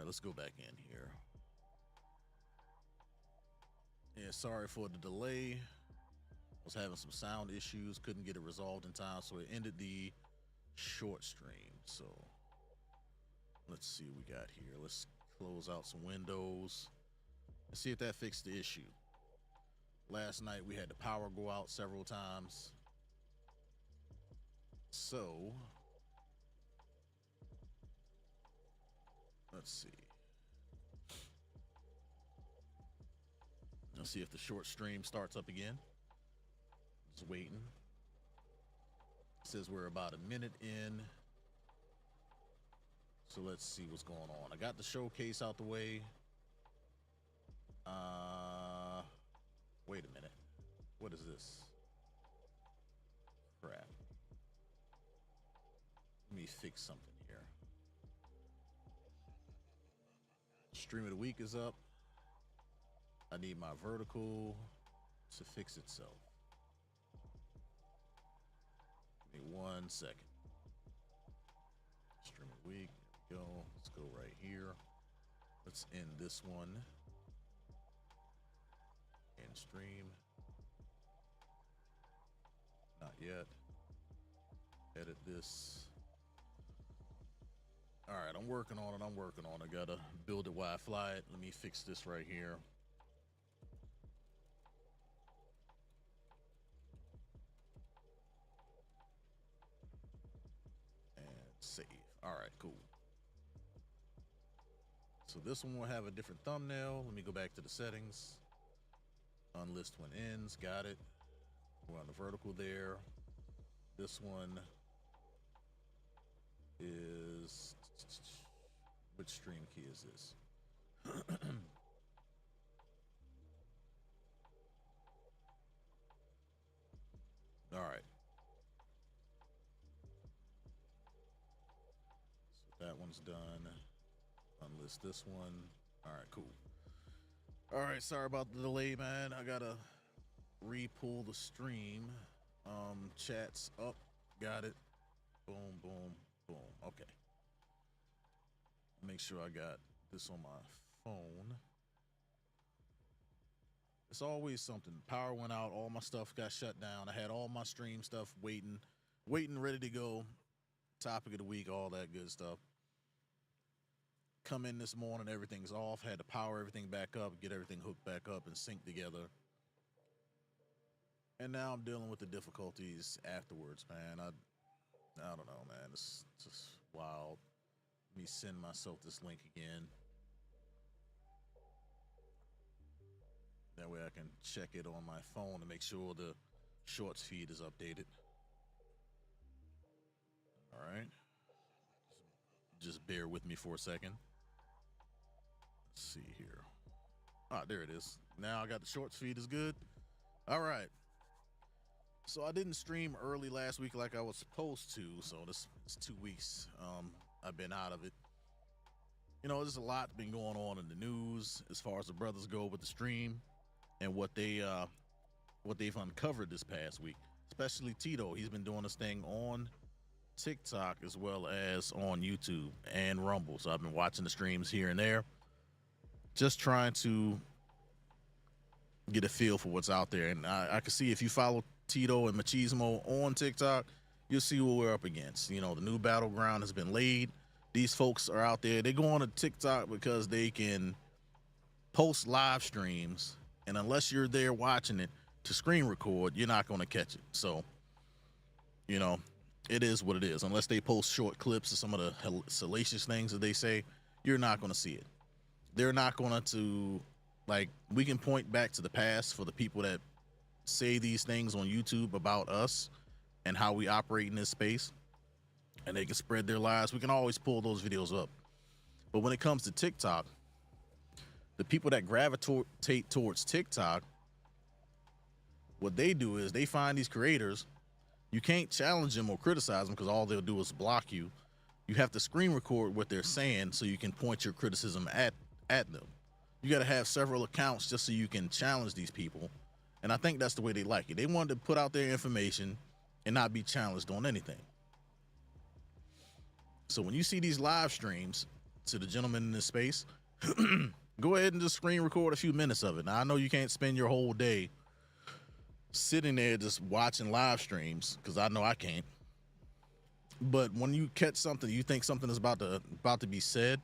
right, let's go back in here. Yeah, sorry for the delay. Was having some sound issues, couldn't get it resolved in time, so it ended the short stream. So let's see what we got here. Let's close out some windows and see if that fixed the issue. Last night we had the power go out several times. So let's see. Let's see if the short stream starts up again. Just waiting. It says we're about a minute in. So let's see what's going on. I got the showcase out the way. Wait a minute. What is this? Crap. Let me fix something here. Stream of the week is up. I need my vertical to fix itself. Give me 1 second. Stream of the week. There we go. Let's go right here. Let's end this one. End stream. Not yet. Edit this. All right, I'm working on it. I gotta build it while I fly it. Let me fix this right here. And save. All right, cool. So this one will have a different thumbnail. Let me go back to the settings. Unlist when ends. Got it. We're on the vertical there. This one is, which stream key is this? All right. So that one's done. Unlist this one. All right, cool. All right, sorry about the delay, man. I gotta re-pull the stream. Chat's up. Got it. Boom, boom, boom. Okay. Make sure I got this on my phone. It's always something. Power went out. All my stuff got shut down. I had all my stream stuff waiting, ready to go. Topic of the week, all that good stuff. Come in this morning, everything's off. Had to power everything back up, get everything hooked back up and sync together. And now I'm dealing with the difficulties afterwards, man. I don't know, man. It's just wild. Let me send myself this link again. That way I can check it on my phone to make sure the shorts feed is updated. All right. Just bear with me for a second. Let's see here. Ah, there it is. Now I got the shorts feed is good. All right. So I didn't stream early last week like I was supposed to. So this is 2 weeks. I've been out of it. You know, there's a lot been going on in the news as far as the brothers go with the stream and what they've uncovered this past week. Especially Tito. He's been doing this thing on TikTok as well as on YouTube and Rumble. So I've been watching the streams here and there, just trying to get a feel for what's out there. And I can see if you follow Tito and Machismo on TikTok, you'll see what we're up against. You know, the new battleground has been laid. These folks are out there. They go on to TikTok because they can post live streams, and unless you're there watching it to screen record, you're not going to catch it. So, you know, it is what it is. Unless they post short clips of some of the salacious things that they say, you're not going to see it. They're not going to, like, we can point back to the past for the people that say these things on YouTube about us and how we operate in this space, and they can spread their lies. We can always pull those videos up. But when it comes to TikTok, the people that gravitate towards TikTok, what they do is they find these creators. You can't challenge them or criticize them because all they'll do is block you. You have to screen record what they're saying so you can point your criticism at them. You got to have several accounts just so you can challenge these people. And I think that's the way they like it. They want to put out their information and not be challenged on anything. So when you see these live streams, to the gentleman in this space, go ahead and just screen record a few minutes of it. Now, I know you can't spend your whole day sitting there just watching live streams, because I know I can't. But when you catch something, you think something is about to be said,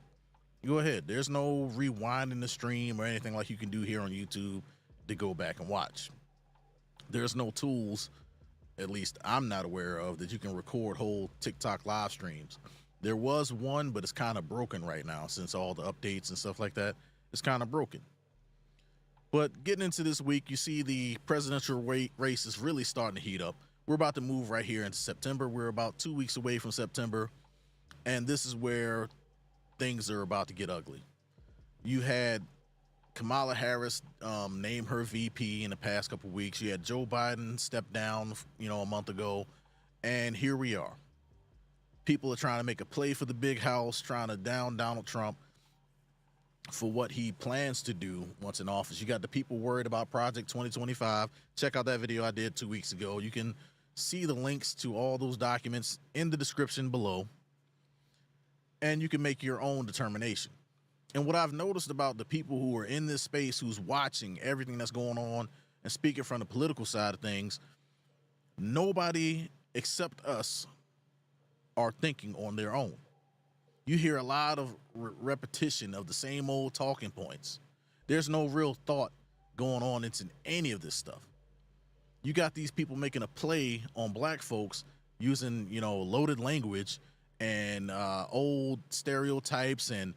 go ahead. There's no rewinding the stream or anything like you can do here on YouTube to go back and watch. There's no tools, at least I'm not aware of, that you can record whole TikTok live streams. There was one, but it's kind of broken right now since all the updates and stuff like that. It's kind of broken. But getting into this week, you see the presidential race is really starting to heat up. We're about to move right here into September. We're about 2 weeks away from September, and this is where things are about to get ugly. You had Kamala Harris name her VP in the past couple of weeks. You had Joe Biden step down, a month ago, and here we are. People are trying to make a play for the big house, trying to down Donald Trump for what he plans to do once in office. You got the people worried about Project 2025. Check out that video I did 2 weeks ago. You can see the links to all those documents in the description below, and you can make your own determination. And what I've noticed about the people who are in this space, who's watching everything that's going on and speaking from the political side of things, nobody except us are thinking on their own. You hear a lot of repetition of the same old talking points. There's no real thought going on into any of this stuff. You got these people making a play on black folks using, loaded language and old stereotypes, and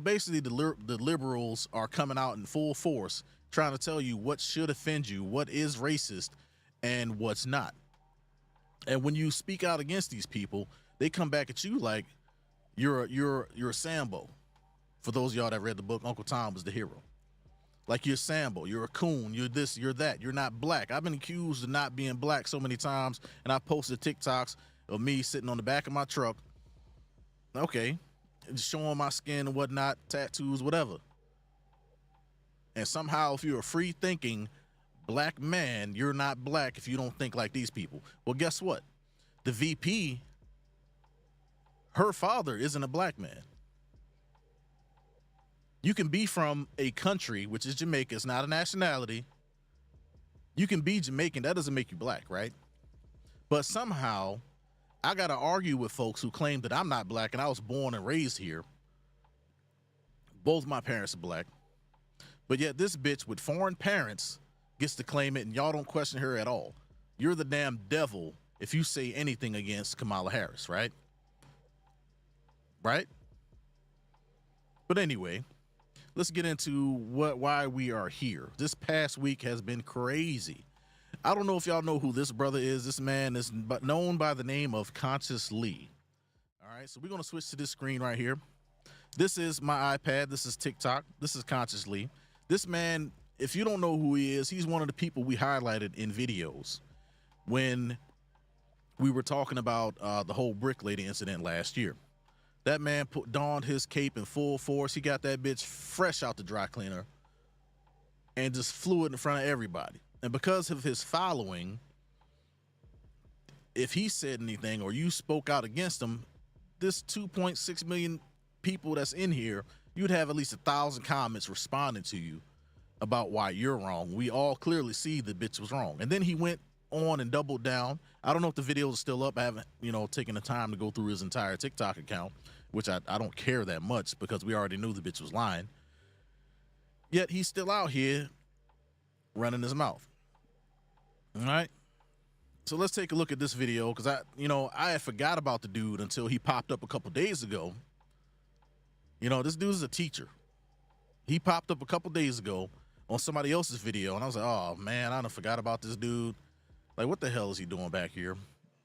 basically the liberals are coming out in full force trying to tell you what should offend you, what is racist, and what's not. And when you speak out against these people, they come back at you like you're a Sambo. For those of y'all that read the book, Uncle Tom was the hero. Like, you're Sambo, you're a coon, you're this, you're that, you're not black. I've been accused of not being black so many times, and I posted TikToks of me sitting on the back of my truck, okay, showing my skin and whatnot, tattoos, whatever. And somehow, if you're a free-thinking black man, you're not black if you don't think like these people. Well, guess what? The VP, her father isn't a black man. You can be from a country, which is Jamaica. It's not a nationality. You can be Jamaican. That doesn't make you black, right? But somehow, I got to argue with folks who claim that I'm not black and I was born and raised here. Both my parents are black. But yet this bitch with foreign parents gets to claim it, and y'all don't question her at all. You're the damn devil if you say anything against Kamala Harris, right? Right? But anyway, let's get into why we are here. This past week has been crazy. I don't know if y'all know who this brother is. This man is known by the name of Conscious Lee. All right, so we're going to switch to this screen right here. This is my iPad. This is TikTok. This is Conscious Lee. This man, if you don't know who he is, he's one of the people we highlighted in videos when we were talking about the whole brick lady incident last year. That man donned his cape in full force. He got that bitch fresh out the dry cleaner and just flew it in front of everybody. And because of his following, if he said anything or you spoke out against him, this 2.6 million people that's in here, you'd have at least 1,000 comments responding to you about why you're wrong. We all clearly see the bitch was wrong. And then he went on and doubled down. I don't know if the video is still up. I haven't, taken the time to go through his entire TikTok account, which I don't care that much because we already knew the bitch was lying. Yet he's still out here running his mouth. All right. So let's take a look at this video because I had forgot about the dude until he popped up a couple days ago. This dude is a teacher. He popped up a couple days ago on somebody else's video, and I was like, oh man, I done forgot about this dude. Like, what the hell is he doing back here?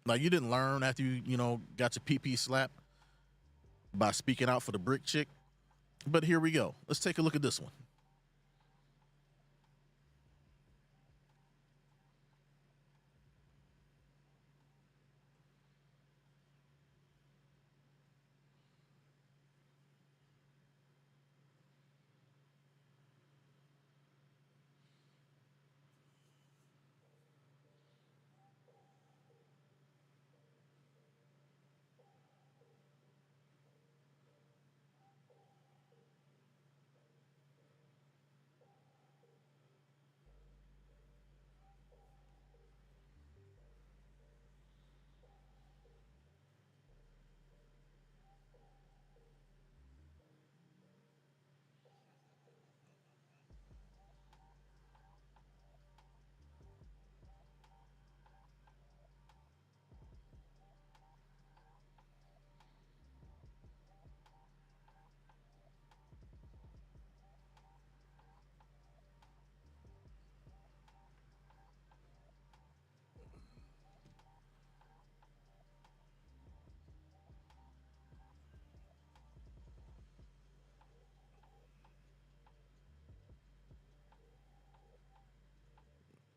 Like, you didn't learn after you got your PP slapped by speaking out for the brick chick. But here we go. Let's take a look at this one.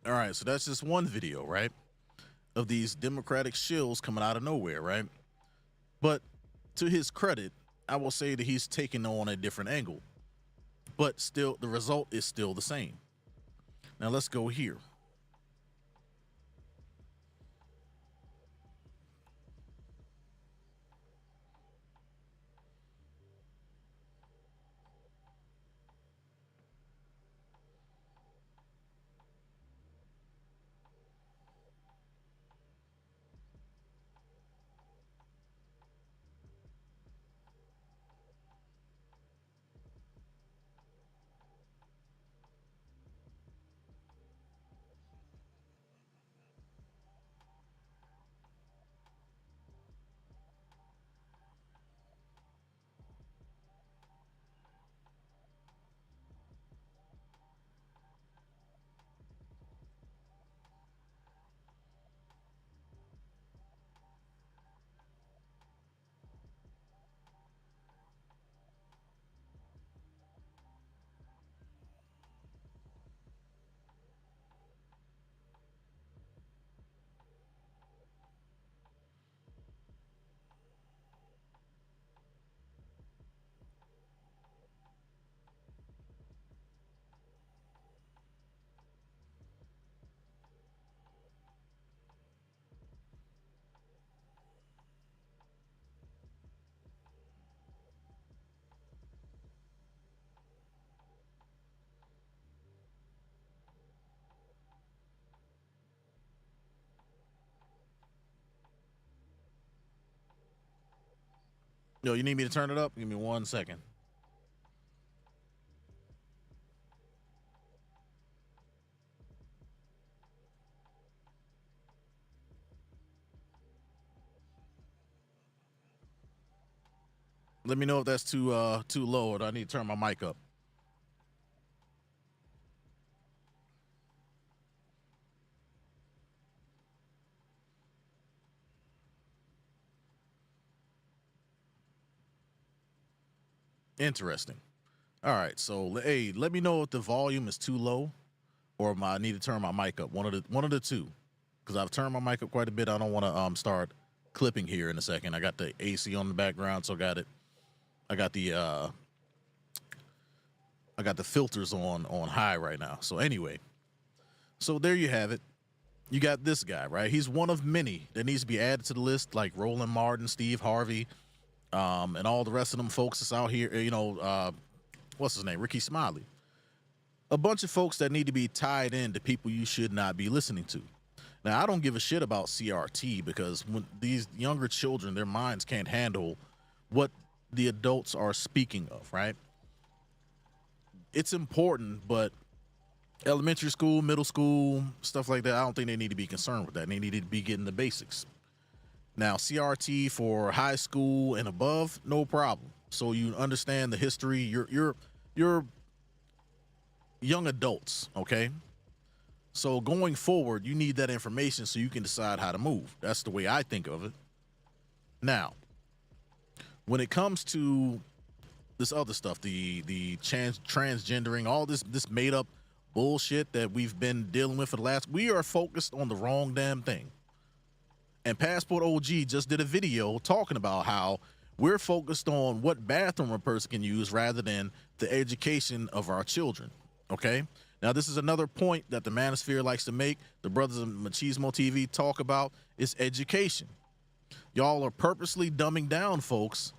All right, so that's just one video, right? Of these Democratic shills coming out of nowhere, right? But to his credit, I will say that he's taking on a different angle. But still, the result is still the same. Now let's go here. Yo, you need me to turn it up? Give me 1 second. Let me know if that's too low or do I need to turn my mic up. Interesting. All right, so hey, let me know if the volume is too low or I need to turn my mic up. One of the two, because I've turned my mic up quite a bit. I don't want to start clipping here in a second. I got the AC on the background, so got it. I got the filters on high right now. So anyway, so there you have it. You got this guy, right? He's one of many that needs to be added to the list, like Roland Martin, Steve Harvey, and all the rest of them folks that's out here. What's his name? Ricky Smiley. A bunch of folks that need to be tied in to people you should not be listening to. Now, I don't give a shit about CRT because when these younger children, their minds can't handle what the adults are speaking of, right? It's important, but elementary school, middle school, stuff like that, I don't think they need to be concerned with that. They need to be getting the basics. Now, CRT for high school and above, no problem. So you understand the history. You're young adults, okay? So going forward, you need that information so you can decide how to move. That's the way I think of it. Now, when it comes to this other stuff, the transgendering, all this made up bullshit that we've been dealing with for the last, we are focused on the wrong damn thing. And Passport OG just did a video talking about how we're focused on what bathroom a person can use rather than the education of our children. Okay? Now, this is another point that the Manosphere likes to make. The brothers of Machismo TV talk about is education. Y'all are purposely dumbing down folks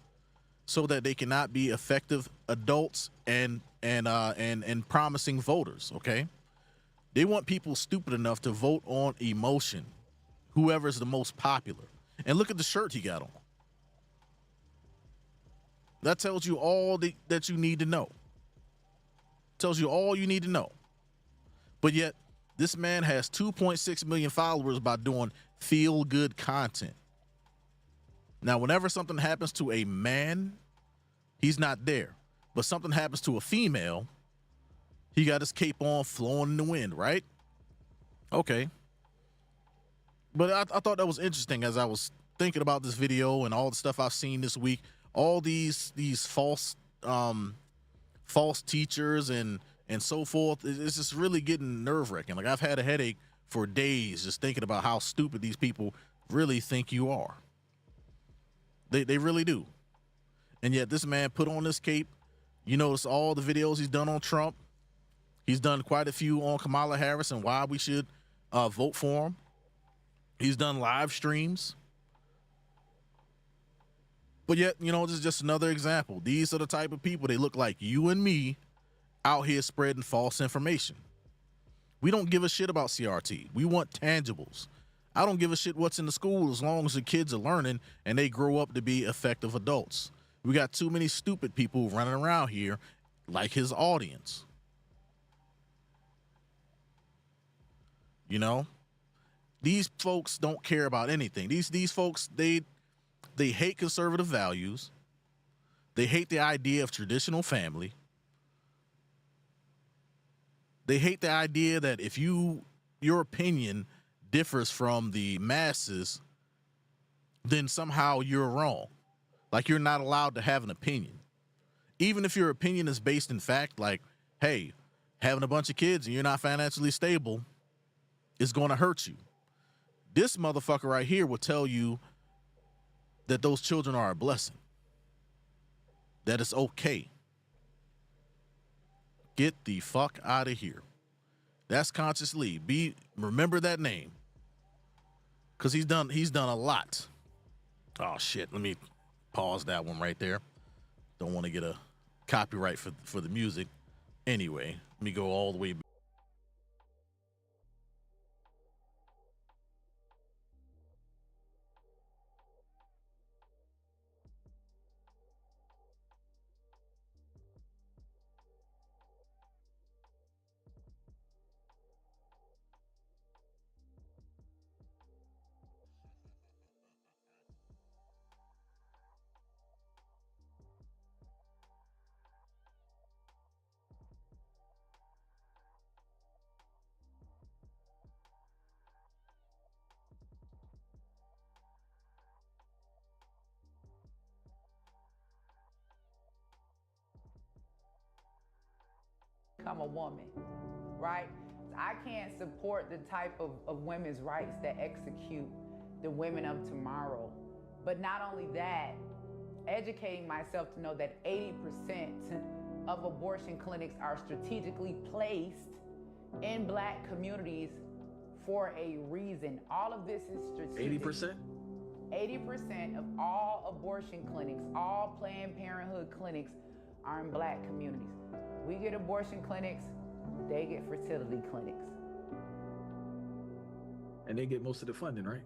so that they cannot be effective adults and promising voters. Okay? They want people stupid enough to vote on emotion, whoever's the most popular. And look at the shirt he got on. That tells you all that you need to know. Tells you all you need to know. But yet, this man has 2.6 million followers by doing feel-good content. Now, whenever something happens to a man, he's not there. But something happens to a female, he got his cape on, flowing in the wind, right? Okay. But I thought that was interesting as I was thinking about this video and all the stuff I've seen this week. All these false teachers and and so forth. It's just really getting nerve-wracking. Like, I've had a headache for days just thinking about how stupid these people really think you are. They really do. And yet this man put on this cape. You notice all the videos he's done on Trump. He's done quite a few on Kamala Harris and why we should vote for him. He's done live streams. But yet, this is just another example. These are the type of people, they look like you and me, out here spreading false information. We don't give a shit about CRT. We want tangibles. I don't give a shit what's in the school as long as the kids are learning and they grow up to be effective adults. We got too many stupid people running around here like his audience. These folks don't care about anything. These folks, they hate conservative values. They hate the idea of traditional family. They hate the idea that if your opinion differs from the masses, then somehow you're wrong. Like, you're not allowed to have an opinion. Even if your opinion is based in fact, like, hey, having a bunch of kids and you're not financially stable is going to hurt you. This motherfucker right here will tell you that those children are a blessing. That it's okay. Get the fuck out of here. That's Conscious Lee. Remember that name. Because he's done a lot. Oh shit, let me pause that one right there. Don't want to get a copyright for the music. Anyway, let me go all the way back. Become a woman, right? I can't support the type of women's rights that execute the women of tomorrow. But not only that, educating myself to know that 80% of abortion clinics are strategically placed in Black communities for a reason. All of this is strategic. 80%? 80% of all abortion clinics, all Planned Parenthood clinics are in Black communities. We get abortion clinics, they get fertility clinics. And they get most of the funding, right?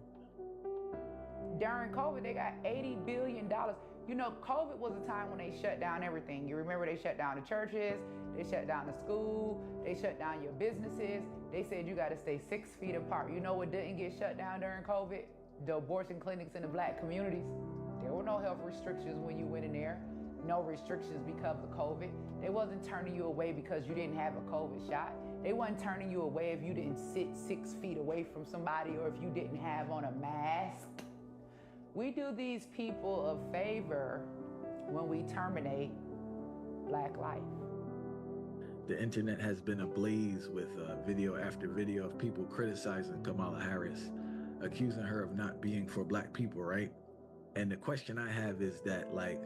During COVID, they got $80 billion. COVID was a time when they shut down everything. You remember they shut down the churches, they shut down the school, they shut down your businesses. They said you gotta stay 6 feet apart. You know what didn't get shut down during COVID? The abortion clinics in the Black communities. There were no health restrictions when you went in there. No restrictions because of COVID. They wasn't turning you away because you didn't have a COVID shot. They wasn't turning you away if you didn't sit 6 feet away from somebody or if you didn't have on a mask. We do these people a favor when we terminate Black life. The internet has been ablaze with video after video of people criticizing Kamala Harris, accusing her of not being for Black people, right? And the question I have is that, like,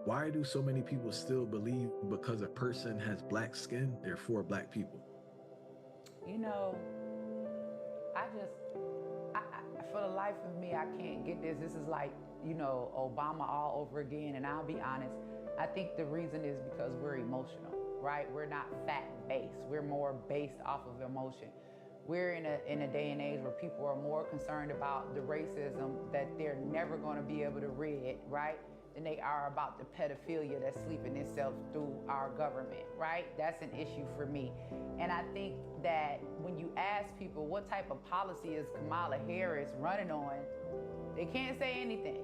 why do so many people still believe because a person has Black skin, they're for Black people? For the life of me, I can't get this. This is like, Obama all over again. And I'll be honest, I think the reason is because we're emotional, right? We're not fact-based. We're more based off of emotion. We're in a day and age where people are more concerned about the racism that they're never going to be able to rid, right? Than they are about the pedophilia that's sleeping itself through our government, right? That's an issue for me. And I think that when you ask people what type of policy is Kamala Harris running on, they can't say anything.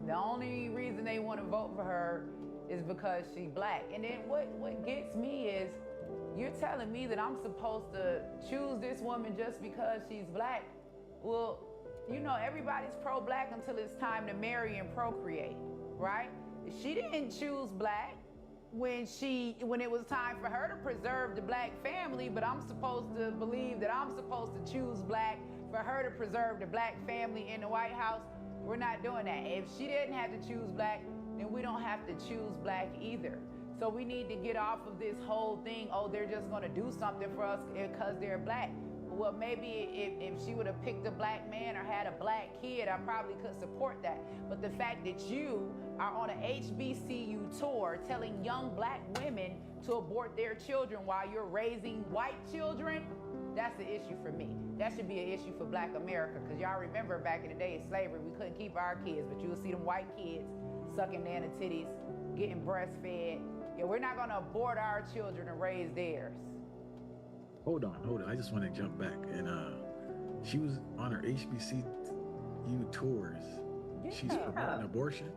The only reason they want to vote for her is because she's Black. And then what gets me is, you're telling me that I'm supposed to choose this woman just because she's Black. Well, everybody's pro-Black until it's time to marry and procreate. Right? She didn't choose Black. when it was time for her to preserve the black family, but I'm supposed to believe that I'm supposed to choose black for her to preserve the black family in the White House. We're not doing that. If she didn't have to choose black, then we don't have to choose black either. So we need to get off of this whole thing, oh, they're just gonna do something for us because they're black. Well, maybe if she would have picked a black man or had a black kid, I probably could support that. But the fact that you are on an HBCU tour telling young black women to abort their children while you're raising white children, that's the issue for me. That should be an issue for black America, because y'all remember back in the day of slavery, we couldn't keep our kids, but you'll see them white kids sucking nana titties, getting breastfed. Yeah, we're not gonna abort our children and raise theirs. Hold on. I just want to jump back. And she was on her HBCU tours. Yeah. She's promoting abortion.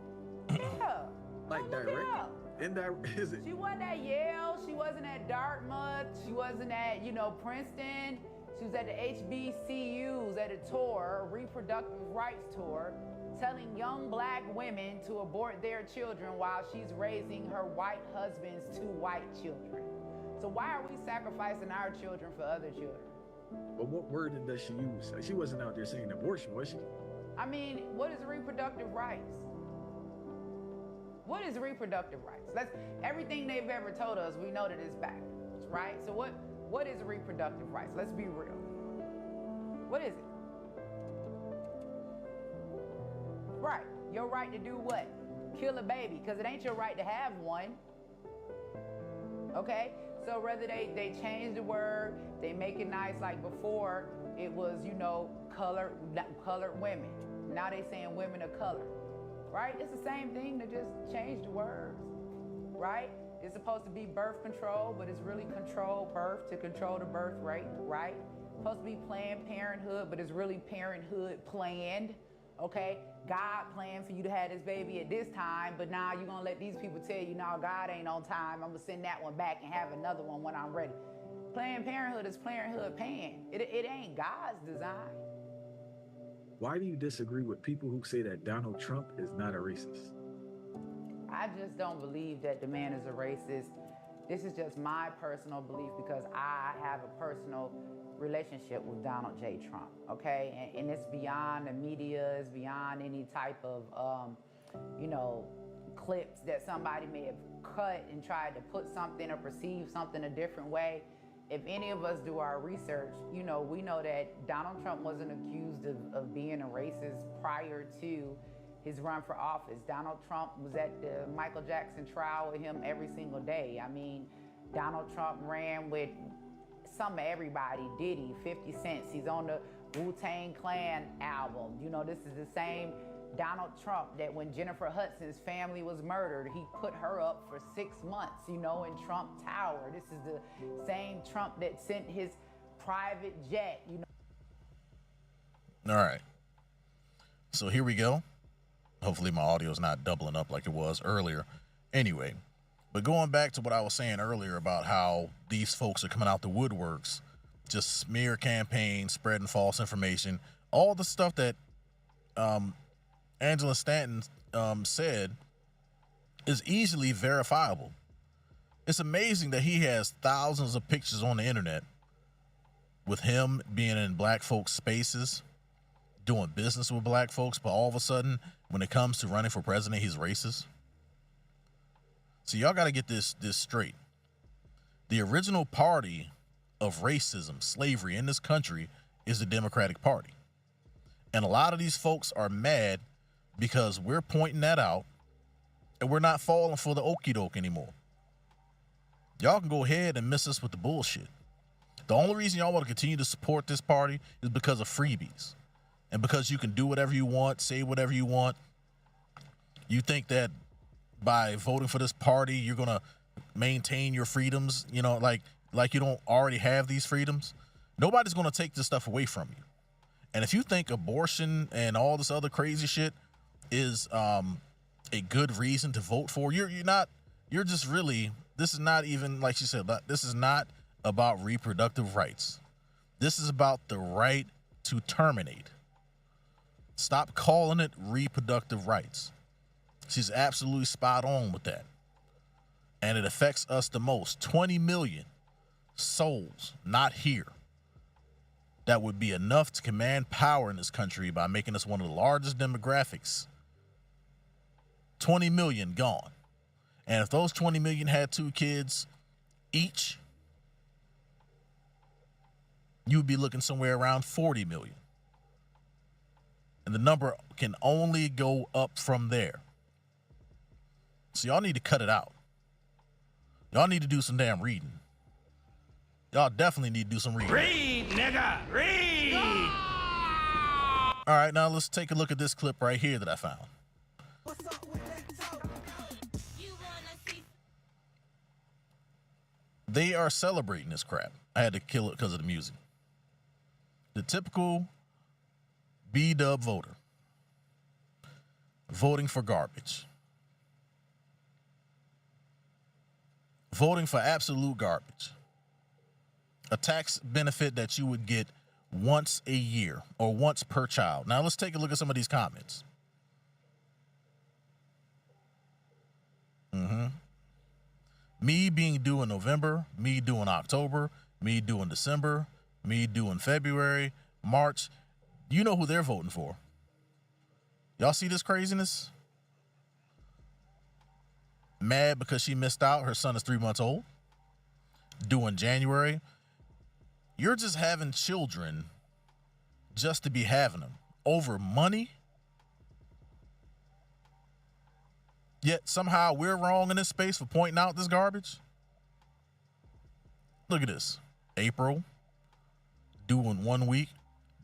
Yeah. Like direct. Indirect. Is it? She wasn't at Yale. She wasn't at Dartmouth. She wasn't at, Princeton. She was at the HBCUs at a tour, a reproductive rights tour, telling young black women to abort their children while she's raising her white husband's 2 white children. So why are we sacrificing our children for other children? But what word does she use? She wasn't out there saying abortion, was she? I mean, what is reproductive rights? What is reproductive rights? Everything they've ever told us, we know that it's backwards, right? So what is reproductive rights? Let's be real. What is it? Right, your right to do what? Kill a baby, because it ain't your right to have one. Okay? So whether they change the word, they make it nice, like before it was, colored women. Now they saying women of color, right? It's the same thing, they just changed the words, right? It's supposed to be birth control, but it's really control birth to control the birth rate, right? It's supposed to be Planned Parenthood, but it's really Parenthood planned, okay? God planned for you to have this baby at this time, but now you're gonna let these people tell you, no, God ain't on time. I'm gonna send that one back and have another one when I'm ready. Planned Parenthood is Parenthood paying. It ain't God's design. Why do you disagree with people who say that Donald Trump is not a racist? I just don't believe that the man is a racist. This is just my personal belief because I have a personal relationship with Donald J. Trump, okay? And it's beyond the media, it's beyond any type of, clips that somebody may have cut and tried to put something or perceive something a different way. If any of us do our research, we know that Donald Trump wasn't accused of being a racist prior to his run for office. Donald Trump was at the Michael Jackson trial with him every single day. I mean, Donald Trump ran with some of everybody, Diddy, 50 Cent. He's on the Wu-Tang Clan album. This is the same Donald Trump that when Jennifer Hudson's family was murdered, he put her up for 6 months, in Trump Tower. This is the same Trump that sent his private jet, All right. So here we go. Hopefully my audio is not doubling up like it was earlier. Anyway, but going back to what I was saying earlier about how these folks are coming out the woodworks, just smear campaigns, spreading false information, all the stuff that Angela Stanton said is easily verifiable. It's amazing that he has thousands of pictures on the internet with him being in black folks' spaces, doing business with black folks, but all of a sudden, when it comes to running for president, he's racist. So y'all got to get this straight. The original party of racism, slavery in this country is the Democratic Party. And a lot of these folks are mad because we're pointing that out and we're not falling for the okie doke anymore. Y'all can go ahead and miss us with the bullshit. The only reason y'all want to continue to support this party is because of freebies. And because you can do whatever you want, say whatever you want. You think that by voting for this party, you're going to maintain your freedoms, like you don't already have these freedoms. Nobody's going to take this stuff away from you. And if you think abortion and all this other crazy shit is a good reason to vote for, this is not even, like she said, this is not about reproductive rights. This is about the right to terminate. Stop calling it reproductive rights. She's absolutely spot on with that. and it affects us the most. 20 million souls not here. That would be enough to command power in this country by making us one of the largest demographics. 20 million gone. And if those 20 million had 2 kids each, you would be looking somewhere around 40 million. And the number can only go up from there. So y'all need to cut it out. Y'all need to do some damn reading. Y'all definitely need to do some reading. Read, nigga, read! All right, now let's take a look at this clip right here that I found. They are celebrating this crap. I had to kill it because of the music. The typical B-dub voter voting for garbage. Voting for absolute garbage. A tax benefit that you would get once a year or once per child. Now let's take a look at some of these comments. Me being due in November, me due in October, me due in December, me due in February, March. You know who they're voting for. Y'all see this craziness? Mad because she missed out. Her son is 3 months old. Due in January. You're just having children just to be having them over money. Yet somehow we're wrong in this space for pointing out this garbage. Look at this. April, due in 1 week.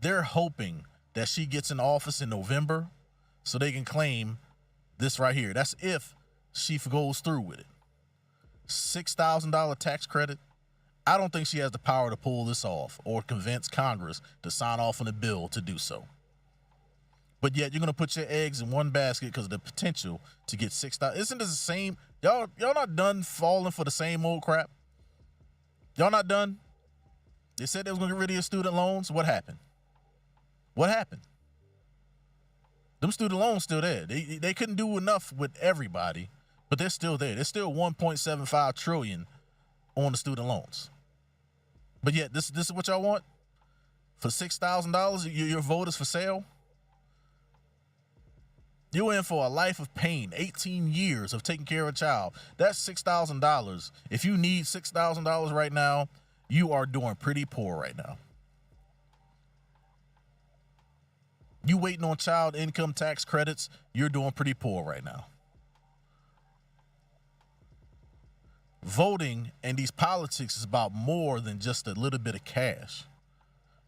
They're hoping that she gets in office in November so they can claim this right here. That's if she goes through with it. $6,000 tax credit. I don't think she has the power to pull this off or convince Congress to sign off on a bill to do so. But yet you're going to put your eggs in one basket because of the potential to get $6,000. Isn't this the same? Y'all not done falling for the same old crap? Y'all not done? They said they was going to get rid of your student loans. What happened? What happened? Them student loans still there. They couldn't do enough with everybody, but they're still there. There's still $1.75 trillion on the student loans. But yet this is what y'all want? For $6,000, your vote is for sale? You're in for a life of pain, 18 years of taking care of a child. That's $6,000. If you need $6,000 right now, you are doing pretty poor right now. You waiting on child income tax credits, you're doing pretty poor right now. Voting and these politics is about more than just a little bit of cash.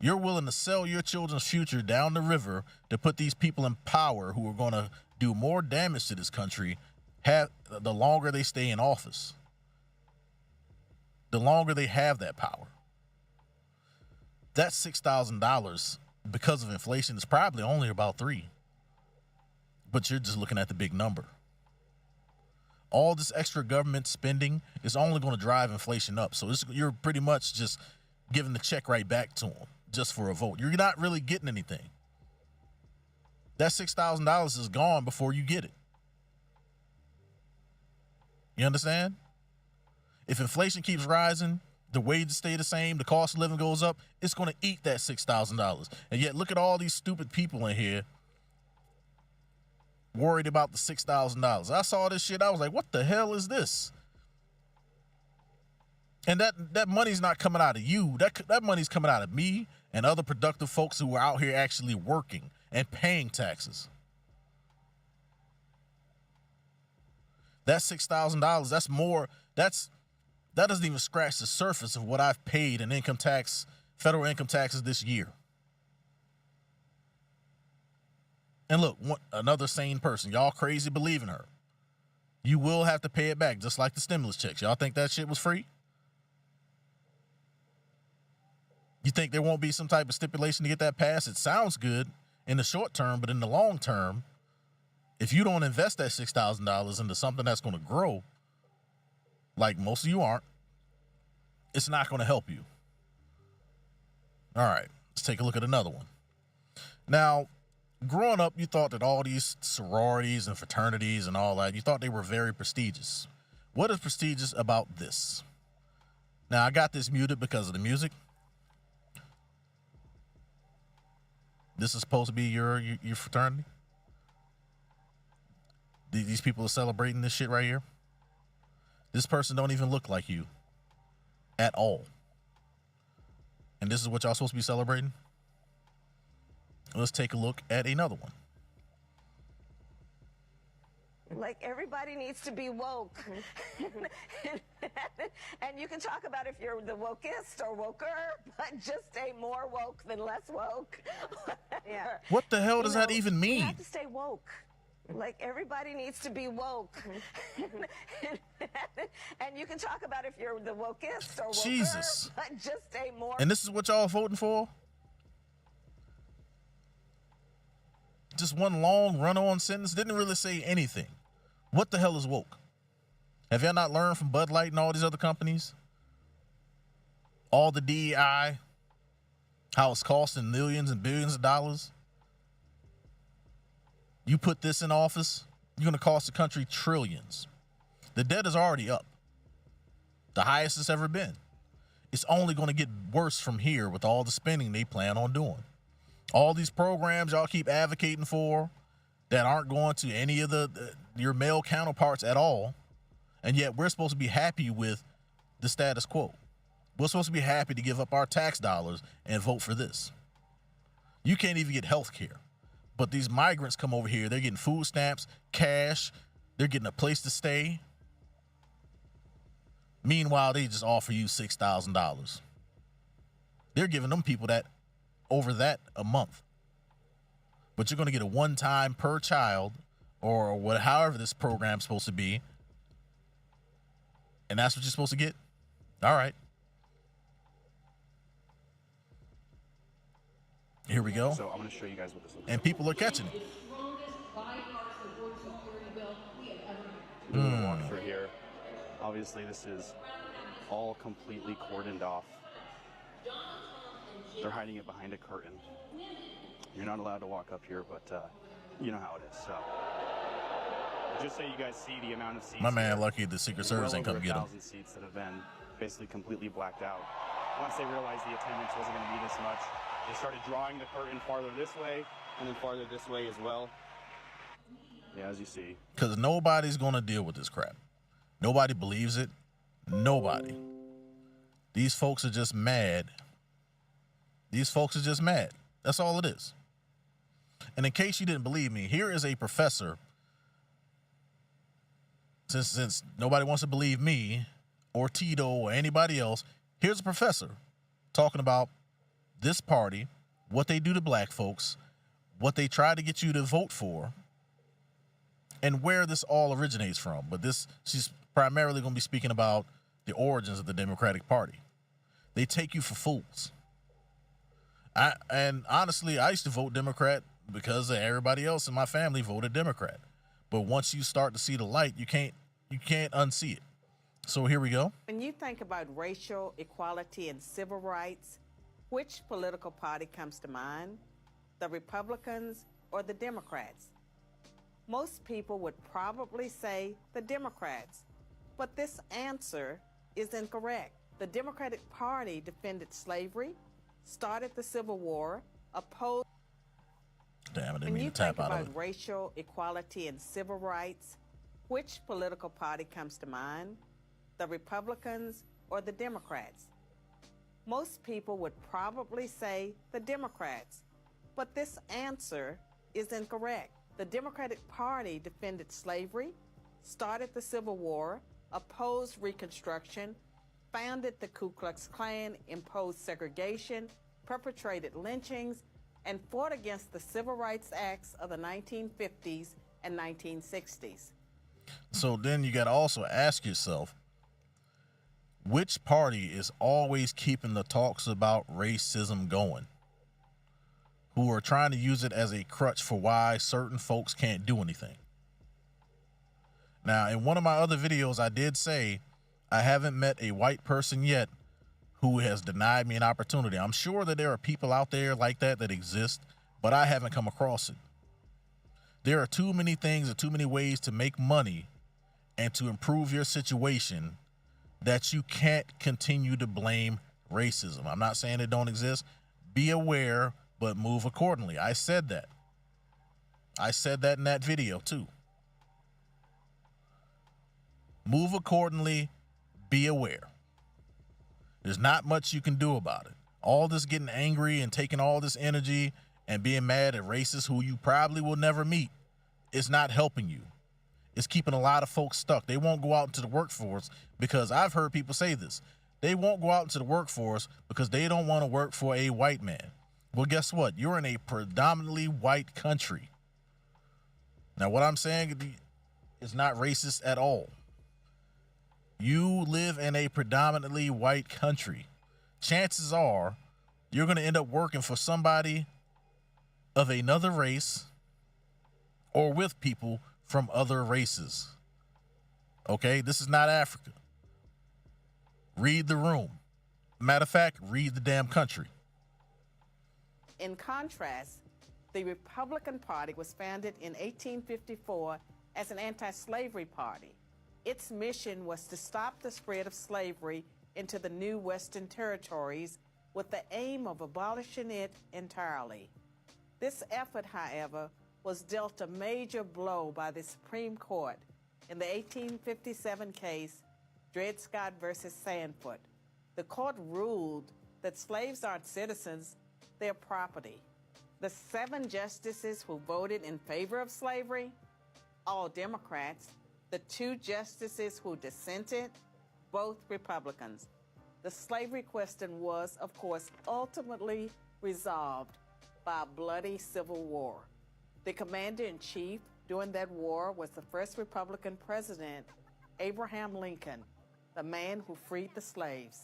You're willing to sell your children's future down the river to put these people in power who are going to do more damage to this country the longer they stay in office. The longer they have that power. That $6,000, because of inflation, is probably only about $3,000. But you're just looking at the big number. All this extra government spending is only going to drive inflation up. So you're pretty much just giving the check right back to them. Just for a vote. You're not really getting anything. That $6,000 is gone before you get it. You understand? If inflation keeps rising, the wages stay the same, the cost of living goes up, it's going to eat that $6,000. And yet look at all these stupid people in here worried about the $6,000. I saw this shit. I was like, what the hell is this? And that money's not coming out of you. That money's coming out of me and other productive folks who are out here actually working and paying taxes. That $6,000, that's more, that doesn't even scratch the surface of what I've paid in income tax, federal income taxes this year. And look, another sane person, y'all crazy believing her. You will have to pay it back, just like the stimulus checks. Y'all think that shit was free? You think there won't be some type of stipulation to get that passed? It sounds good in the short term, but in the long term, if you don't invest that $6,000 into something that's going to grow, like most of you aren't, it's not going to help you. All right, let's take a look at another one. Now, growing up, you thought that all these sororities and fraternities and all that, you thought they were very prestigious. What is prestigious about this? Now, I got this muted because of the music. This is supposed to be your fraternity. These people are celebrating this shit right here. This person don't even look like you at all. And this is what y'all supposed to be celebrating? Let's take a look at another one. Like, everybody needs to be woke. And you can talk about if you're the wokest or woker, but just stay more woke than less woke. Yeah. What the hell does that even mean? You have to stay woke. Like, everybody needs to be woke. And you can talk about if you're the wokest or woker, Jesus. but just stay more. And this is what y'all voting for? Just one long run-on sentence. Didn't really say anything. What the hell is woke? Have y'all not learned from Bud Light and all these other companies? All the DEI, how it's costing millions and billions of dollars. You put this in office, you're going to cost the country trillions. The debt is already up. The highest it's ever been. It's only going to get worse from here with all the spending they plan on doing. All these programs y'all keep advocating for that aren't going to any of your male counterparts at all, and yet we're supposed to be happy with the status quo. We're supposed to be happy to give up our tax dollars and vote for this. You can't even get health care. But these migrants come over here, they're getting food stamps, cash, they're getting a place to stay. Meanwhile, they just offer you $6,000. They're giving them people that over that a month. But you're going to get a one-time per child or what, however this program's supposed to be. And that's what you're supposed to get? All right. Here we go. So I'm going to show you guys what this looks and people are catching it. Walk through here. Obviously, this is all completely cordoned off. They're hiding it behind a curtain. You're not allowed to walk up here, but you know how it is. So, just so you guys see the amount of seats. My man, lucky the Secret Service ain't come get him. 1,000 seats that have been basically completely blacked out. Once they realized the attendance wasn't going to be this much, they started drawing the curtain farther this way and then farther this way as well. Yeah, as you see. Because nobody's going to deal with this crap. Nobody believes it. Nobody. These folks are just mad. These folks are just mad. That's all it is. And in case you didn't believe me, here is a professor. Since nobody wants to believe me or Tito or anybody else, here's a professor talking about this party, what they do to black folks, what they try to get you to vote for, and where this all originates from. But she's primarily going to be speaking about the origins of the Democratic Party. They take you for fools. And honestly, I used to vote Democrat because everybody else in my family voted Democrat. But once you start to see the light, you can't unsee it. So here we go. When you think about racial equality and civil rights, which political party comes to mind? The Republicans or the Democrats? Most people would probably say the Democrats, but this answer is incorrect. The Democratic Party defended slavery, started the Civil War, opposed... Damn, I didn't when mean you to tap think out of about it. racial equality and civil rights, which political party comes to mind? The Republicans or the Democrats? Most people would probably say the Democrats, but this answer is incorrect. The Democratic Party defended slavery, started the Civil War, opposed Reconstruction, founded the Ku Klux Klan, imposed segregation, perpetrated lynchings, and fought against the Civil Rights Acts of the 1950s and 1960s. So then you got to also ask yourself, which party is always keeping the talks about racism going? Who are trying to use it as a crutch for why certain folks can't do anything? Now, in one of my other videos, I did say I haven't met a white person yet who has denied me an opportunity. I'm sure that there are people out there like that exist, but I haven't come across it. There are too many things and too many ways to make money and to improve your situation that you can't continue to blame racism. I'm not saying it don't exist. Be aware, but move accordingly. I said that. I said that in that video too. Move accordingly, be aware. There's not much you can do about it. All this getting angry and taking all this energy and being mad at racists who you probably will never meet is not helping you. It's keeping a lot of folks stuck. They won't go out into the workforce because I've heard people say this. They won't go out into the workforce because they don't want to work for a white man. Well, guess what? You're in a predominantly white country. Now, what I'm saying is not racist at all. You live in a predominantly white country. Chances are you're going to end up working for somebody of another race or with people from other races. Okay? This is not Africa. Read the room. Matter of fact, read the damn country. In contrast, the Republican Party was founded in 1854 as an anti-slavery party. Its mission was to stop the spread of slavery into the new Western territories with the aim of abolishing it entirely. This effort, however, was dealt a major blow by the Supreme Court in the 1857 case Dred Scott versus Sandford. The court ruled that slaves aren't citizens, they're property. The 7 justices who voted in favor of slavery, all Democrats. The 2 justices who dissented, both Republicans. The slavery question was, of course, ultimately resolved by a bloody civil war. The commander-in-chief during that war was the first Republican president, Abraham Lincoln, the man who freed the slaves.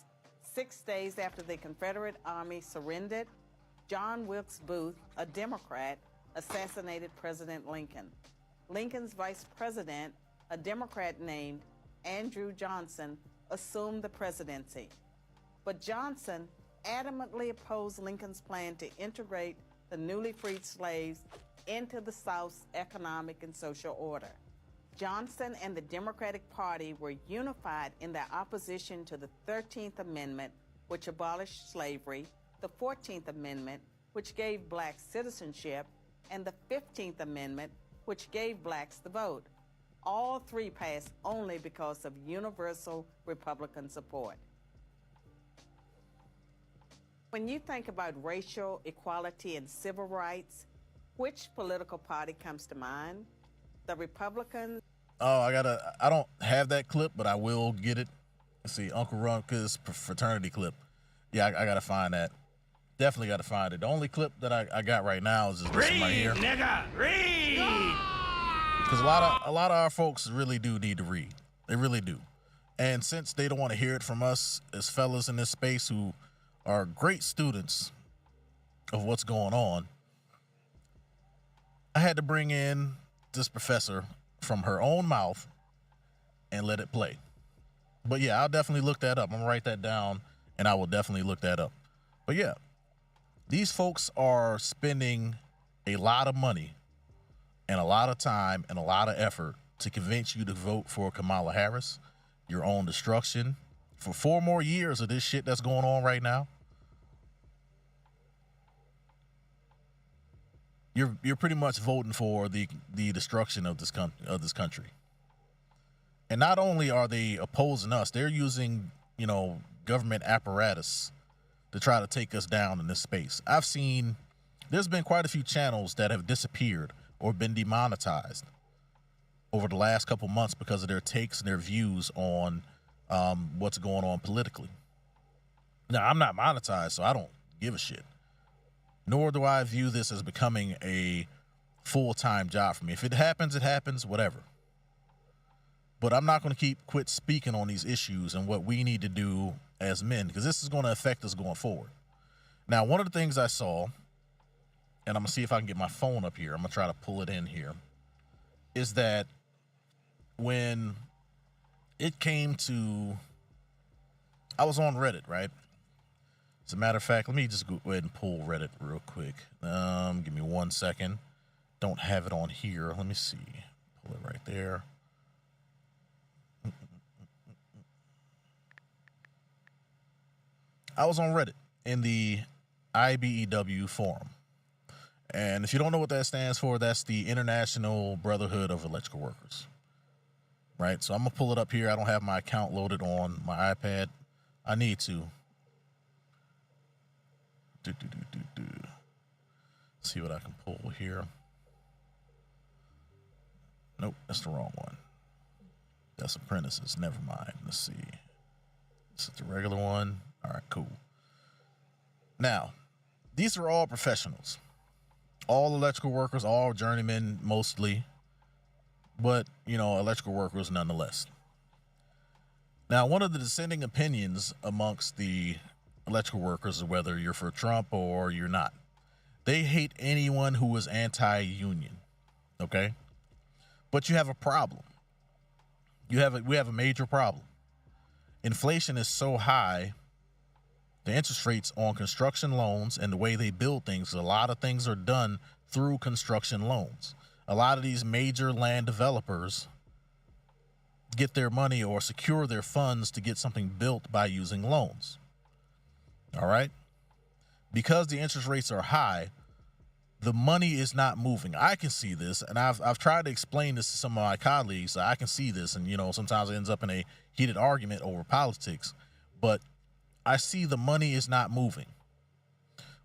6 days after the Confederate Army surrendered, John Wilkes Booth, a Democrat, assassinated President Lincoln. Lincoln's vice president, a Democrat named Andrew Johnson, assumed the presidency. But Johnson adamantly opposed Lincoln's plan to integrate the newly freed slaves into the South's economic and social order. Johnson and the Democratic Party were unified in their opposition to the 13th Amendment, which abolished slavery, the 14th Amendment, which gave blacks citizenship, and the 15th Amendment, which gave blacks the vote. All 3 passed only because of universal Republican support. When you think about racial equality and civil rights, which political party comes to mind? The Republicans? Oh, I don't have that clip, but I will get it. Let's see, Uncle Ruckus fraternity clip. Yeah, I gotta find that. Definitely gotta find it. The only clip that I got right now is this one right here. Nigga, read! Because a lot of our folks really do need to read. They really do. And since they don't want to hear it from us as fellas in this space who are great students of what's going on, I had to bring in this professor from her own mouth and let it play. But yeah, I'll definitely look that up. I'm gonna write that down and I will definitely look that up. But yeah, these folks are spending a lot of money and a lot of time and a lot of effort to convince you to vote for Kamala Harris, your own destruction, for 4 more years of this shit that's going on right now. You're pretty much voting for the destruction of this country. And not only are they opposing us, they're using, government apparatus to try to take us down in this space. There's been quite a few channels that have disappeared or been demonetized over the last couple months because of their takes and their views on what's going on politically. Now, I'm not monetized, so I don't give a shit. Nor do I view this as becoming a full-time job for me. If it happens, whatever. But I'm not going to quit speaking on these issues and what we need to do as men, because this is going to affect us going forward. Now, one of the things I saw, and I'm going to see if I can get my phone up here. I'm going to try to pull it in here, is that when it came to, I was on Reddit, right? As a matter of fact, let me just go ahead and pull Reddit real quick. Give me 1 second. Don't have it on here. Let me see. Pull it right there. I was on Reddit in the IBEW forum. And if you don't know what that stands for, that's the International Brotherhood of Electrical Workers. Right? So I'm going to pull it up here. I don't have my account loaded on my iPad. I need to. See what I can pull here. Nope, that's the wrong one. That's apprentices. Never mind. Let's see. This is the regular one. All right, cool. Now, these are all professionals. All electrical workers, all journeymen mostly, but, you know, electrical workers nonetheless. Now, one of the dissenting opinions amongst the electrical workers is whether you're for Trump or you're not. They hate anyone who is anti-union, okay? But you have a problem. We have a major problem. Inflation is so high, the interest rates on construction loans and the way they build things, a lot of things are done through construction loans. A lot of these major land developers get their money or secure their funds to get something built by using loans. All right? Because the interest rates are high, the money is not moving. I can see this, and I've tried to explain this to some of my colleagues. So I can see this, and, you know, sometimes it ends up in a heated argument over politics, but I see the money is not moving.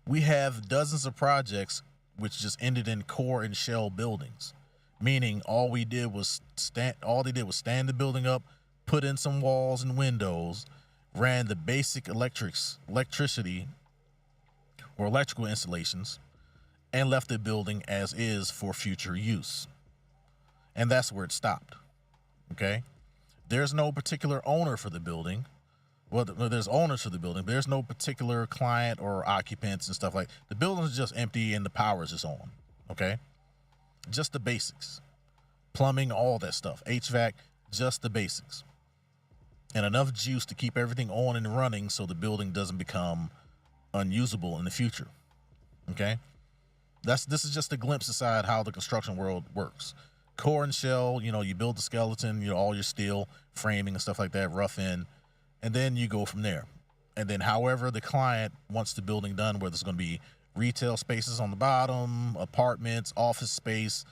We have dozens of projects which just ended in core and shell buildings, meaning all they did was stand the building up, put in some walls and windows, ran the basic electricity or electrical installations, and left the building as is for future use. And that's where it stopped. Okay? There's no particular owner for the building. Well, there's owners for the building, but there's no particular client or occupants and stuff like that. The building is just empty and the power is just on. Okay? Just the basics. Plumbing, all that stuff. HVAC, just the basics. And enough juice to keep everything on and running so the building doesn't become unusable in the future. Okay? This is just a glimpse inside how the construction world works. Core and shell, you know, you build the skeleton, you know, all your steel framing and stuff like that, rough in, and then you go from there. And then however the client wants the building done, whether it's going to be retail spaces on the bottom, apartments, office space,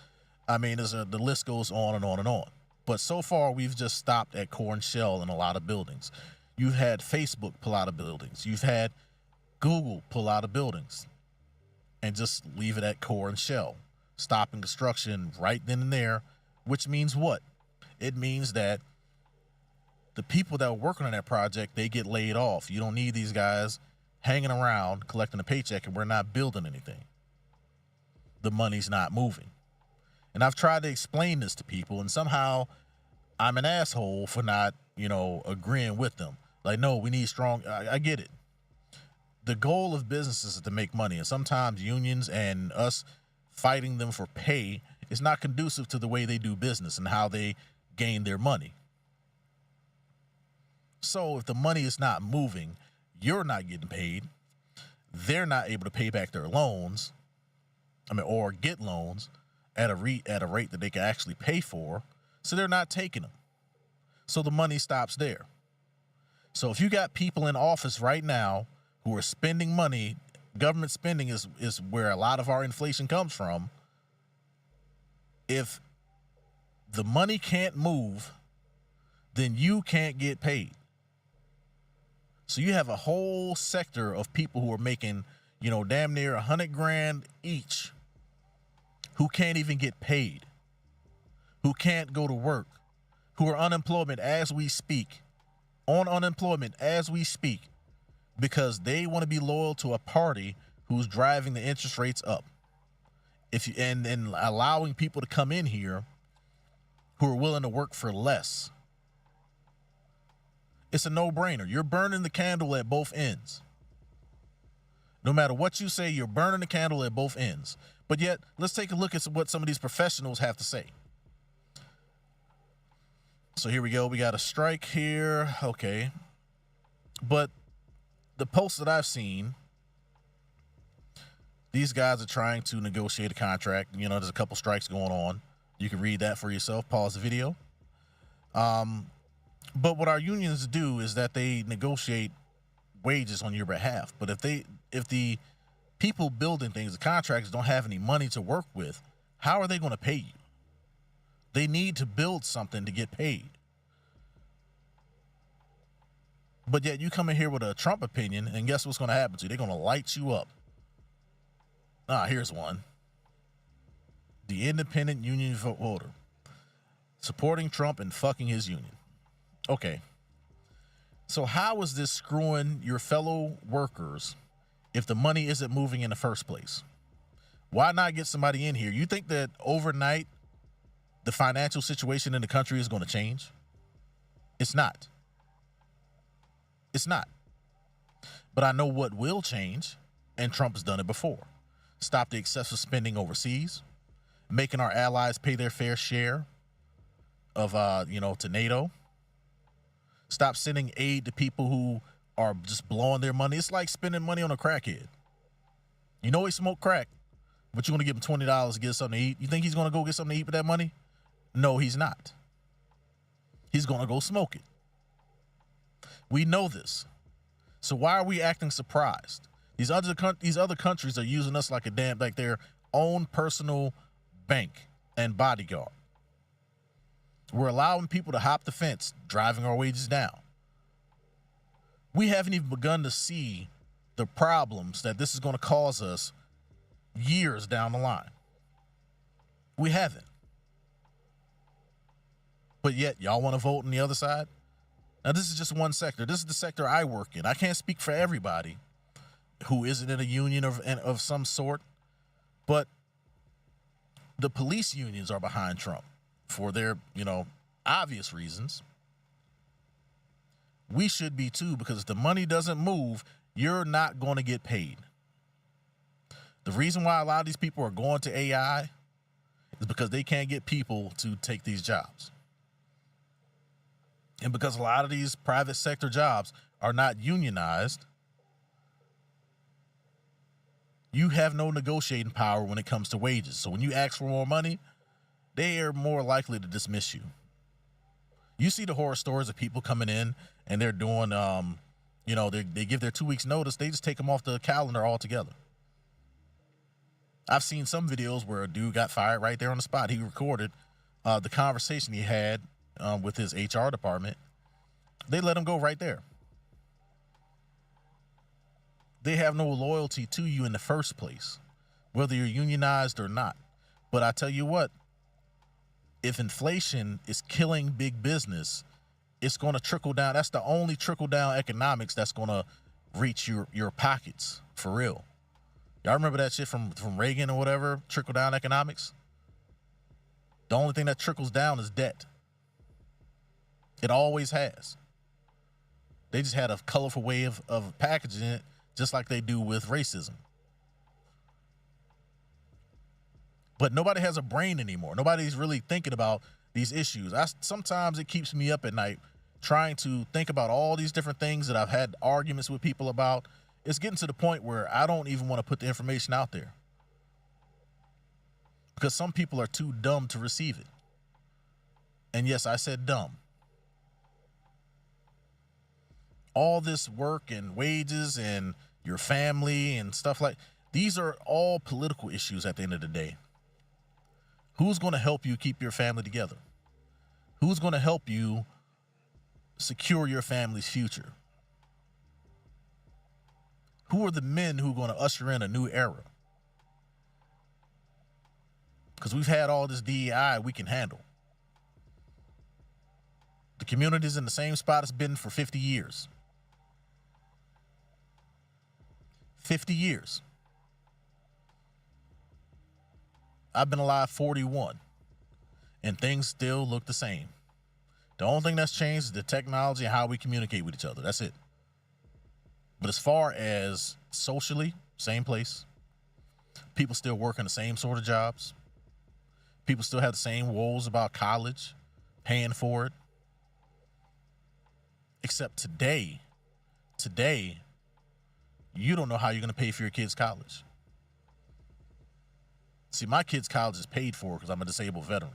I mean, the list goes on and on and on. But so far, we've just stopped at core and shell in a lot of buildings. You've had Facebook pull out of buildings. You've had Google pull out of buildings and just leave it at core and shell, stopping construction right then and there, which means what? It means that the people that are working on that project, they get laid off. You don't need these guys hanging around collecting a paycheck and we're not building anything. The money's not moving. And I've tried to explain this to people, and somehow I'm an asshole for not, you know, agreeing with them. Like, no, we need strong, I get it. The goal of businesses is to make money, and sometimes unions and us fighting them for pay is not conducive to the way they do business and how they gain their money. So if the money is not moving, you're not getting paid, they're not able to pay back their loans, or get loans at a rate that they can actually pay for, so they're not taking them. So the money stops there. So if you got people in office right now who are spending money, government spending is where a lot of our inflation comes from. If the money can't move, then you can't get paid. So you have a whole sector of people who are making, you know, damn near $100,000 each, who can't even get paid, who can't go to work, who are unemployment as we speak, because they want to be loyal to a party who's driving the interest rates up. And allowing people to come in here who are willing to work for less. It's a no-brainer. You're burning the candle at both ends. No matter what you say, you're burning the candle at both ends. But yet, let's take a look at what some of these professionals have to say. So here we go. We got a strike here. Okay. But the posts that I've seen, these guys are trying to negotiate a contract. You know, there's a couple strikes going on. You can read that for yourself. Pause the video. But what our unions do is that they negotiate wages on your behalf. But if the people building things, the contractors, don't have any money to work with, how are they going to pay you? They need to build something to get paid. But yet you come in here with a Trump opinion, and guess what's going to happen to you? They're going to light you up. Here's one. The independent union voter supporting Trump and fucking his union. Okay. So how is this screwing your fellow workers if the money isn't moving in the first place? Why not get somebody in here? You think that overnight the financial situation in the country is going to change? It's not. It's not. But I know what will change, and Trump has done it before. Stop the excessive spending overseas, making our allies pay their fair share of, to NATO. Stop sending aid to people who are just blowing their money. It's like spending money on a crackhead. You know he smoked crack, but you're going to give him $20 to get something to eat. You think he's going to go get something to eat with that money? No, he's not. He's going to go smoke it. We know this. So why are we acting surprised? These other countries are using us like their own personal bank and bodyguard. We're allowing people to hop the fence, driving our wages down. We haven't even begun to see the problems that this is going to cause us years down the line. We haven't. But yet, y'all want to vote on the other side? Now, this is just one sector. This is the sector I work in. I can't speak for everybody who isn't in a union of some sort, but the police unions are behind Trump for their, obvious reasons. We should be too, because if the money doesn't move, you're not going to get paid. The reason why a lot of these people are going to AI is because they can't get people to take these jobs. And because a lot of these private sector jobs are not unionized, you have no negotiating power when it comes to wages. So when you ask for more money, they are more likely to dismiss you. You see the horror stories of people coming in and they're doing, they give their 2 weeks notice. They just take them off the calendar altogether. I've seen some videos where a dude got fired right there on the spot. He recorded the conversation he had with his HR department. They let him go right there. They have no loyalty to you in the first place, whether you're unionized or not. But I tell you what, if inflation is killing big business, it's going to trickle down. That's the only trickle down economics that's going to reach your pockets for real. Y'all remember that shit from Reagan or whatever, trickle down economics? The only thing that trickles down is debt. It always has. They just had a colorful way of packaging it, just like they do with racism. But nobody has a brain anymore. Nobody's really thinking about these issues. Sometimes it keeps me up at night trying to think about all these different things that I've had arguments with people about. It's getting to the point where I don't even want to put the information out there because some people are too dumb to receive it. And yes, I said dumb. All this work and wages and your family and stuff like these are all political issues at the end of the day. Who's going to help you keep your family together? Who's going to help you secure your family's future? Who are the men who are going to usher in a new era? Because we've had all this DEI we can handle. The community's in the same spot it's been for 50 years. 50 years. I've been alive 41, and things still look the same. The only thing that's changed is the technology and how we communicate with each other. That's it. But as far as socially, same place. People still working the same sort of jobs. People still have the same woes about college, paying for it. Except today, you don't know how you're going to pay for your kids' college. See, my kids' college is paid for because I'm a disabled veteran.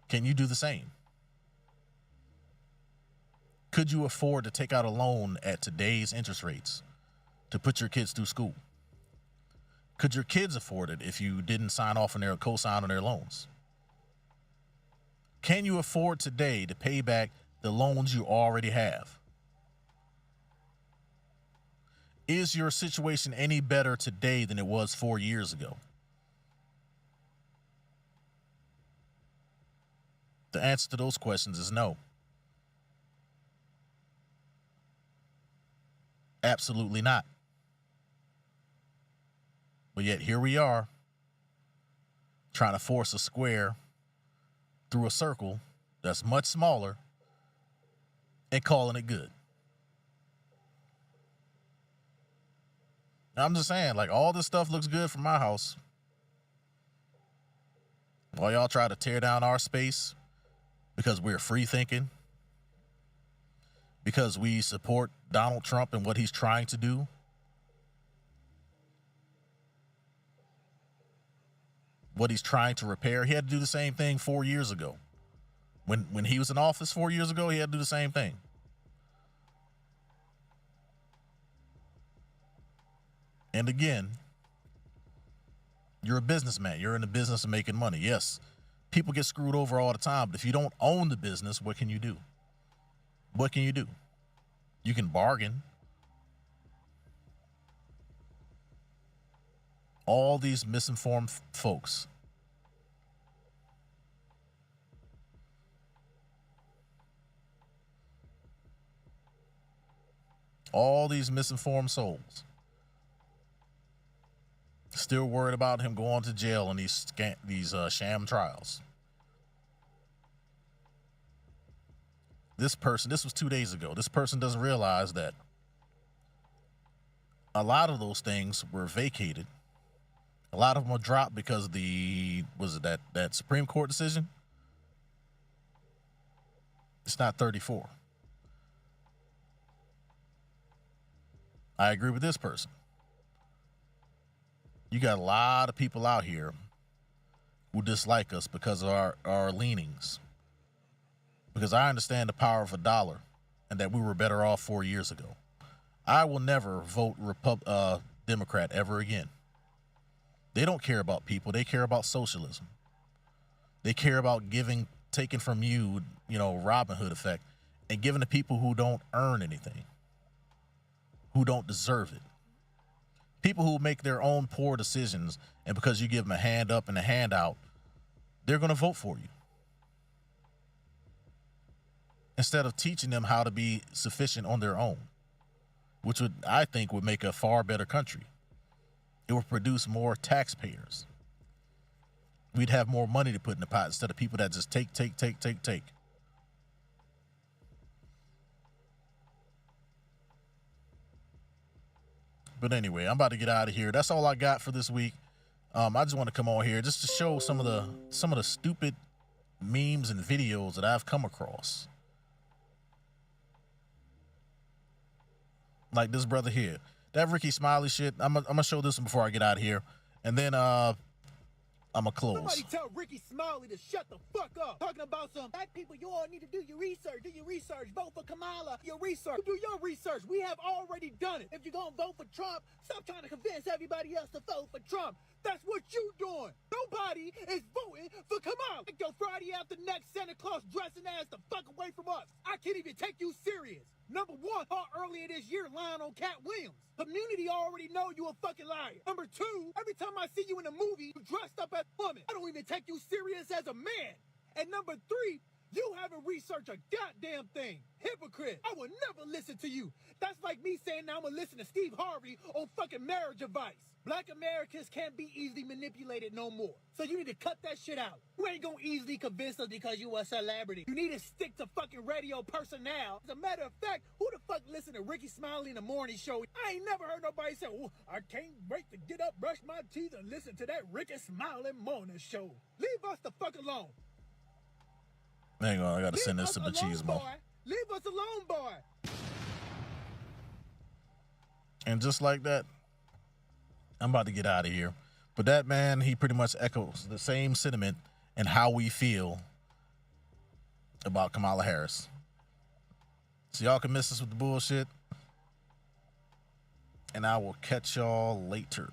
Can you do the same? Could you afford to take out a loan at today's interest rates to put your kids through school? Could your kids afford it if you didn't sign off on their co-sign on their loans? Can you afford today to pay back the loans you already have? Is your situation any better today than it was 4 years ago? The answer to those questions is no. Absolutely not. But yet here we are, trying to force a square through a circle that's much smaller and calling it good. I'm just saying, like, all this stuff looks good from my house. While y'all try to tear down our space because we're free thinking, because we support Donald Trump and what he's trying to do. What he's trying to repair. He had to do the same thing 4 years ago. When he was in office 4 years ago, he had to do the same thing. And again, you're a businessman. You're in the business of making money. Yes, people get screwed over all the time, but if you don't own the business, what can you do? What can you do? You can bargain. All these misinformed folks. All these misinformed souls. Still worried about him going to jail in these sham trials. This person, this was 2 days ago. This person doesn't realize that a lot of those things were vacated. A lot of them were dropped because of that Supreme Court decision? It's not 34. I agree with this person. You got a lot of people out here who dislike us because of our leanings. Because I understand the power of a dollar and that we were better off 4 years ago. I will never vote Democrat ever again. They don't care about people. They care about socialism. They care about taking from you, Robin Hood effect, and giving to people who don't earn anything, who don't deserve it. People who make their own poor decisions, and because you give them a hand up and a handout, they're going to vote for you. Instead of teaching them how to be sufficient on their own, which I think would make a far better country. It would produce more taxpayers. We'd have more money to put in the pot instead of people that just take. But anyway, I'm about to get out of here. That's all I got for this week. I just want to come on here just to show some of the stupid memes and videos that I've come across. Like this brother here. That Ricky Smiley shit, I'm gonna show this one before I get out of here. And then I'm gonna close. Somebody tell Ricky Smiley to shut the fuck up. Talking about some black people, you all need to do your research. Do your research. Vote for Kamala. Your research. Do your research. We have already done it. If you're gonna vote for Trump, stop trying to convince everybody else to vote for Trump. That's what you doing. Nobody is voting for Kamala. Take your Friday after next Santa Claus dressing ass the fuck away from us. I can't even take you serious. Number one, earlier this year lying on Cat Williams. Community already know you a fucking liar. Number two, every time I see you in a movie, you dressed up as a woman. I don't even take you serious as a man. And number three, you haven't researched a goddamn thing. Hypocrite. I will never listen to you. That's like me saying now I'm gonna listen to Steve Harvey on fucking marriage advice. Black Americans can't be easily manipulated no more. So you need to cut that shit out. You ain't gonna easily convince us because you a celebrity. You need to stick to fucking radio personnel. As a matter of fact, who the fuck listen to Ricky Smiley in the morning show? I ain't never heard nobody say, oh, I can't wait to get up, brush my teeth, and listen to that Ricky Smiley morning show. Leave us the fuck alone. Hang on, I gotta send this to Machismo. Leave us alone, boy. And just like that, I'm about to get out of here. But that man, he pretty much echoes the same sentiment and how we feel about Kamala Harris. So y'all can miss us with the bullshit. And I will catch y'all later.